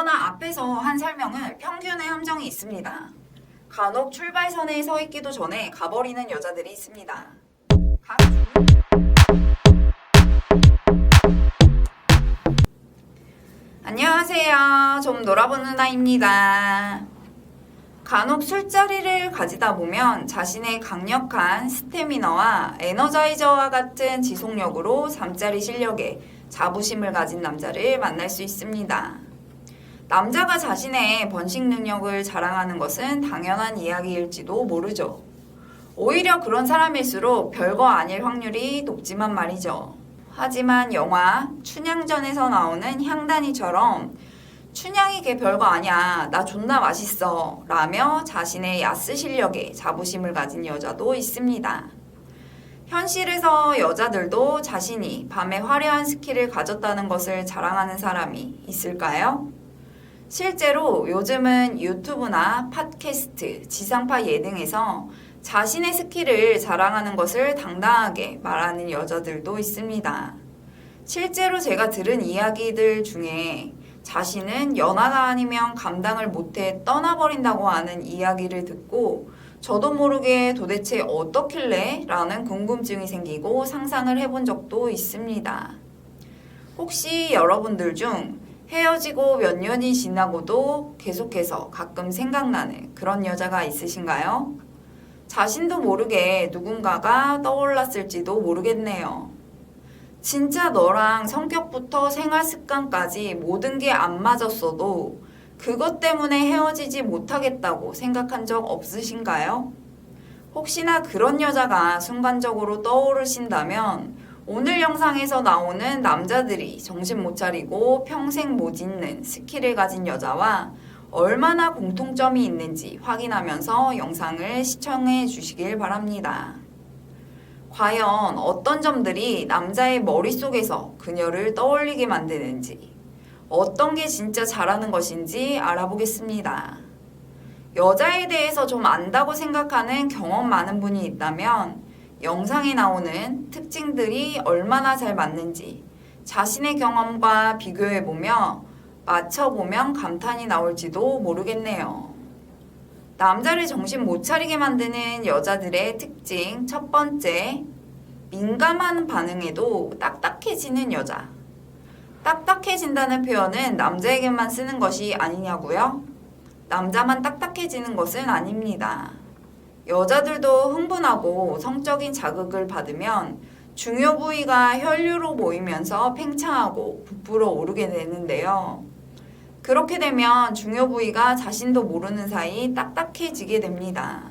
그러나 앞에서 한 설명은 평균의 함정이 있습니다. 간혹 출발선에 서 있기도 전에 가버리는 여자들이 있습니다. 안녕하세요. 좀 놀아보는 아이입니다. 간혹 술자리를 가지다 보면 자신의 강력한 스태미너와 에너자이저와 같은 지속력으로 잠자리 실력에 자부심을 가진 남자를 만날 수 있습니다. 남자가 자신의 번식 능력을 자랑하는 것은 당연한 이야기일지도 모르죠. 오히려 그런 사람일수록 별거 아닐 확률이 높지만 말이죠. 하지만 영화 춘향전에서 나오는 향단이처럼 춘향이 걔 별거 아니야, 나 존나 맛있어 라며 자신의 야스 실력에 자부심을 가진 여자도 있습니다. 현실에서 여자들도 자신이 밤에 화려한 스킬을 가졌다는 것을 자랑하는 사람이 있을까요? 실제로 요즘은 유튜브나 팟캐스트, 지상파 예능에서 자신의 스킬을 자랑하는 것을 당당하게 말하는 여자들도 있습니다. 실제로 제가 들은 이야기들 중에 자신은 연하가 아니면 감당을 못해 떠나버린다고 하는 이야기를 듣고 저도 모르게 도대체 어떻길래? 라는 궁금증이 생기고 상상을 해본 적도 있습니다. 혹시 여러분들 중 헤어지고 몇 년이 지나고도 계속해서 가끔 생각나는 그런 여자가 있으신가요? 자신도 모르게 누군가가 떠올랐을지도 모르겠네요. 진짜 너랑 성격부터 생활 습관까지 모든 게 안 맞았어도 그것 때문에 헤어지지 못하겠다고 생각한 적 없으신가요? 혹시나 그런 여자가 순간적으로 떠오르신다면 오늘 영상에서 나오는 남자들이 정신 못 차리고 평생 못 잊는 스킬을 가진 여자와 얼마나 공통점이 있는지 확인하면서 영상을 시청해 주시길 바랍니다. 과연 어떤 점들이 남자의 머릿속에서 그녀를 떠올리게 만드는지, 어떤 게 진짜 잘하는 것인지 알아보겠습니다. 여자에 대해서 좀 안다고 생각하는 경험 많은 분이 있다면 영상에 나오는 특징들이 얼마나 잘 맞는지 자신의 경험과 비교해보며 맞춰보면 감탄이 나올지도 모르겠네요. 남자를 정신 못 차리게 만드는 여자들의 특징 첫 번째, 민감한 반응에도 딱딱해지는 여자. 딱딱해진다는 표현은 남자에게만 쓰는 것이 아니냐고요? 남자만 딱딱해지는 것은 아닙니다. 여자들도 흥분하고 성적인 자극을 받으면 중요 부위가 혈류로 모이면서 팽창하고 부풀어 오르게 되는데요. 그렇게 되면 중요 부위가 자신도 모르는 사이 딱딱해지게 됩니다.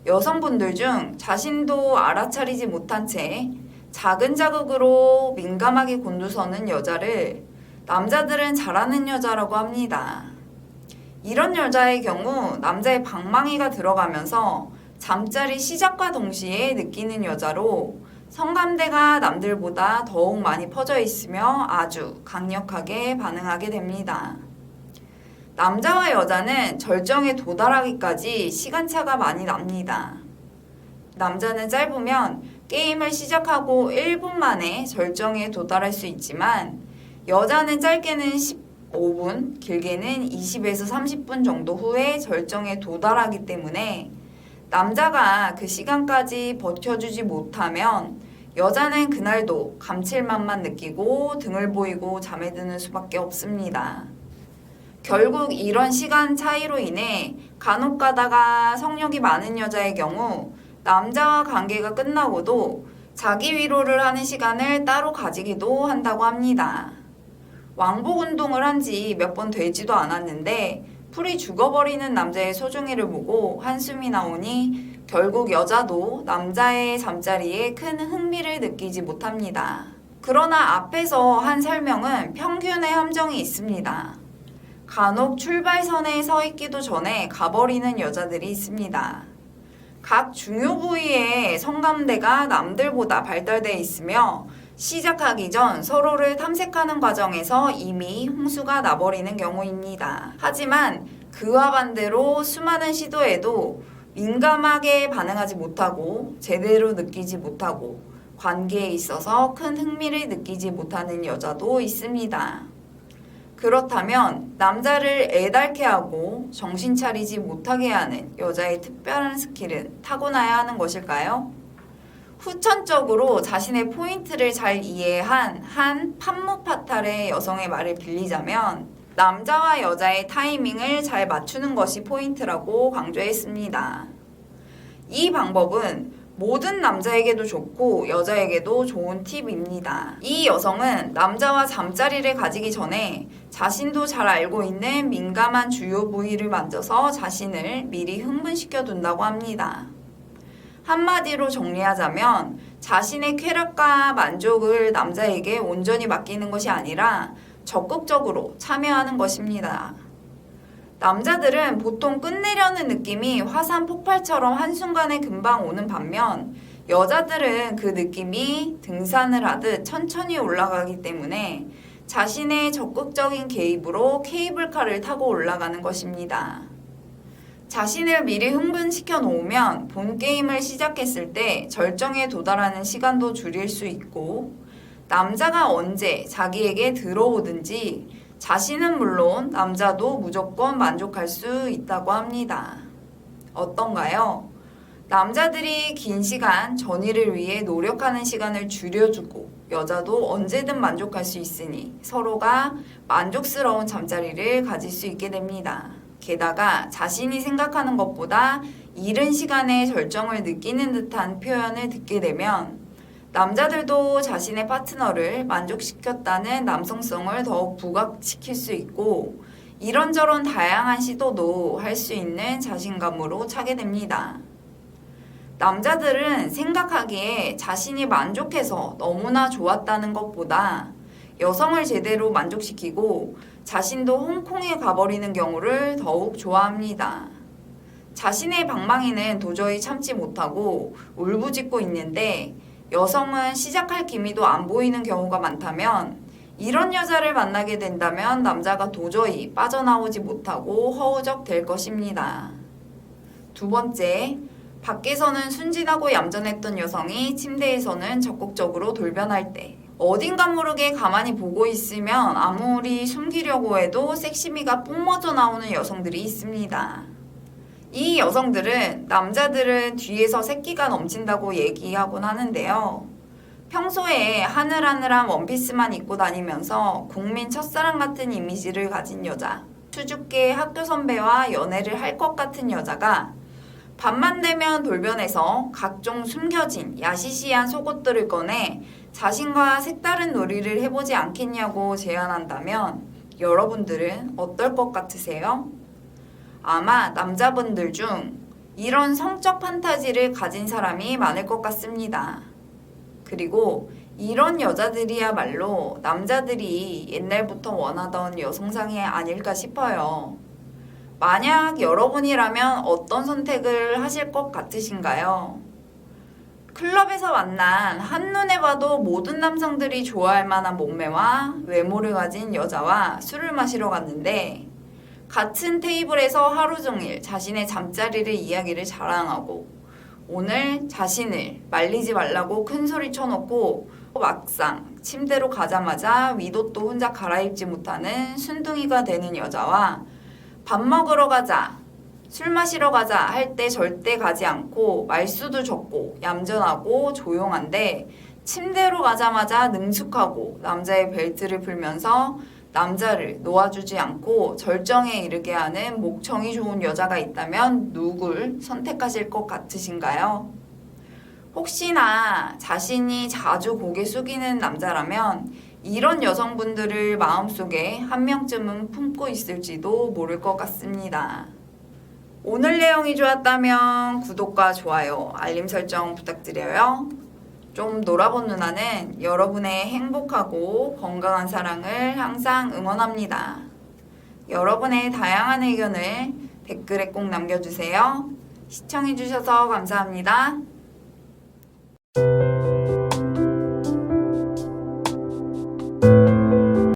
여성분들 중 자신도 알아차리지 못한 채 작은 자극으로 민감하게 곤두서는 여자를 남자들은 잘하는 여자라고 합니다. 이런 여자의 경우 남자의 방망이가 들어가면서 잠자리 시작과 동시에 느끼는 여자로 성감대가 남들보다 더욱 많이 퍼져 있으며 아주 강력하게 반응하게 됩니다. 남자와 여자는 절정에 도달하기까지 시간차가 많이 납니다. 남자는 짧으면 게임을 시작하고 1분 만에 절정에 도달할 수 있지만 여자는 짧게는 15분, 길게는 20에서 30분 정도 후에 절정에 도달하기 때문에 남자가 그 시간까지 버텨주지 못하면 여자는 그날도 감칠맛만 느끼고 등을 보이고 잠에 드는 수밖에 없습니다. 결국 이런 시간 차이로 인해 간혹 가다가 성욕이 많은 여자의 경우 남자와 관계가 끝나고도 자기 위로를 하는 시간을 따로 가지기도 한다고 합니다. 왕복 운동을 한 지 몇 번 되지도 않았는데 풀이 죽어버리는 남자의 소중이를 보고 한숨이 나오니 결국 여자도 남자의 잠자리에 큰 흥미를 느끼지 못합니다. 그러나 앞에서 한 설명은 평균의 함정이 있습니다. 간혹 출발선에 서 있기도 전에 가버리는 여자들이 있습니다. 각 중요 부위의 성감대가 남들보다 발달되어 있으며 시작하기 전 서로를 탐색하는 과정에서 이미 홍수가 나버리는 경우입니다. 하지만 그와 반대로 수많은 시도에도 민감하게 반응하지 못하고 제대로 느끼지 못하고 관계에 있어서 큰 흥미를 느끼지 못하는 여자도 있습니다. 그렇다면 남자를 애달게 하고 정신 차리지 못하게 하는 여자의 특별한 스킬은 타고나야 하는 것일까요? 후천적으로 자신의 포인트를 잘 이해한 한 판무파탈의 여성의 말을 빌리자면 남자와 여자의 타이밍을 잘 맞추는 것이 포인트라고 강조했습니다. 이 방법은 모든 남자에게도 좋고 여자에게도 좋은 팁입니다. 이 여성은 남자와 잠자리를 가지기 전에 자신도 잘 알고 있는 민감한 주요 부위를 만져서 자신을 미리 흥분시켜 둔다고 합니다. 한마디로 정리하자면 자신의 쾌락과 만족을 남자에게 온전히 맡기는 것이 아니라 적극적으로 참여하는 것입니다. 남자들은 보통 끝내려는 느낌이 화산 폭발처럼 한순간에 금방 오는 반면 여자들은 그 느낌이 등산을 하듯 천천히 올라가기 때문에 자신의 적극적인 개입으로 케이블카를 타고 올라가는 것입니다. 자신을 미리 흥분시켜 놓으면 본 게임을 시작했을 때 절정에 도달하는 시간도 줄일 수 있고 남자가 언제 자기에게 들어오든지 자신은 물론 남자도 무조건 만족할 수 있다고 합니다. 어떤가요? 남자들이 긴 시간 전의를 위해 노력하는 시간을 줄여주고 여자도 언제든 만족할 수 있으니 서로가 만족스러운 잠자리를 가질 수 있게 됩니다. 게다가 자신이 생각하는 것보다 이른 시간에 절정을 느끼는 듯한 표현을 듣게 되면 남자들도 자신의 파트너를 만족시켰다는 남성성을 더욱 부각시킬 수 있고 이런저런 다양한 시도도 할 수 있는 자신감으로 차게 됩니다. 남자들은 생각하기에 자신이 만족해서 너무나 좋았다는 것보다 여성을 제대로 만족시키고 자신도 홍콩에 가버리는 경우를 더욱 좋아합니다. 자신의 방망이는 도저히 참지 못하고 울부짖고 있는데 여성은 시작할 기미도 안 보이는 경우가 많다면 이런 여자를 만나게 된다면 남자가 도저히 빠져나오지 못하고 허우적 될 것입니다. 두 번째, 밖에서는 순진하고 얌전했던 여성이 침대에서는 적극적으로 돌변할 때 어딘가 모르게 가만히 보고 있으면 아무리 숨기려고 해도 섹시미가 뿜어져 나오는 여성들이 있습니다. 이 여성들은 남자들은 뒤에서 새끼가 넘친다고 얘기하곤 하는데요. 평소에 하늘하늘한 원피스만 입고 다니면서 국민 첫사랑 같은 이미지를 가진 여자, 수줍게 학교 선배와 연애를 할 것 같은 여자가 밤만 되면 돌변해서 각종 숨겨진 야시시한 속옷들을 꺼내 자신과 색다른 놀이를 해보지 않겠냐고 제안한다면 여러분들은 어떨 것 같으세요? 아마 남자분들 중 이런 성적 판타지를 가진 사람이 많을 것 같습니다. 그리고 이런 여자들이야말로 남자들이 옛날부터 원하던 여성상이 아닐까 싶어요. 만약 여러분이라면 어떤 선택을 하실 것 같으신가요? 클럽에서 만난 한눈에 봐도 모든 남성들이 좋아할 만한 몸매와 외모를 가진 여자와 술을 마시러 갔는데 같은 테이블에서 하루 종일 자신의 잠자리를 이야기를 자랑하고 오늘 자신을 말리지 말라고 큰소리 쳐놓고 막상 침대로 가자마자 윗옷도 혼자 갈아입지 못하는 순둥이가 되는 여자와 밥 먹으러 가자, 술 마시러 가자 할 때 절대 가지 않고 말수도 적고 얌전하고 조용한데 침대로 가자마자 능숙하고 남자의 벨트를 풀면서 남자를 놓아주지 않고 절정에 이르게 하는 목청이 좋은 여자가 있다면 누굴 선택하실 것 같으신가요? 혹시나 자신이 자주 고개 숙이는 남자라면 이런 여성분들을 마음속에 한 명쯤은 품고 있을지도 모를 것 같습니다. 오늘 내용이 좋았다면 구독과 좋아요, 알림 설정 부탁드려요. 좀 놀아본 누나는 여러분의 행복하고 건강한 사랑을 항상 응원합니다. 여러분의 다양한 의견을 댓글에 꼭 남겨주세요. 시청해주셔서 감사합니다.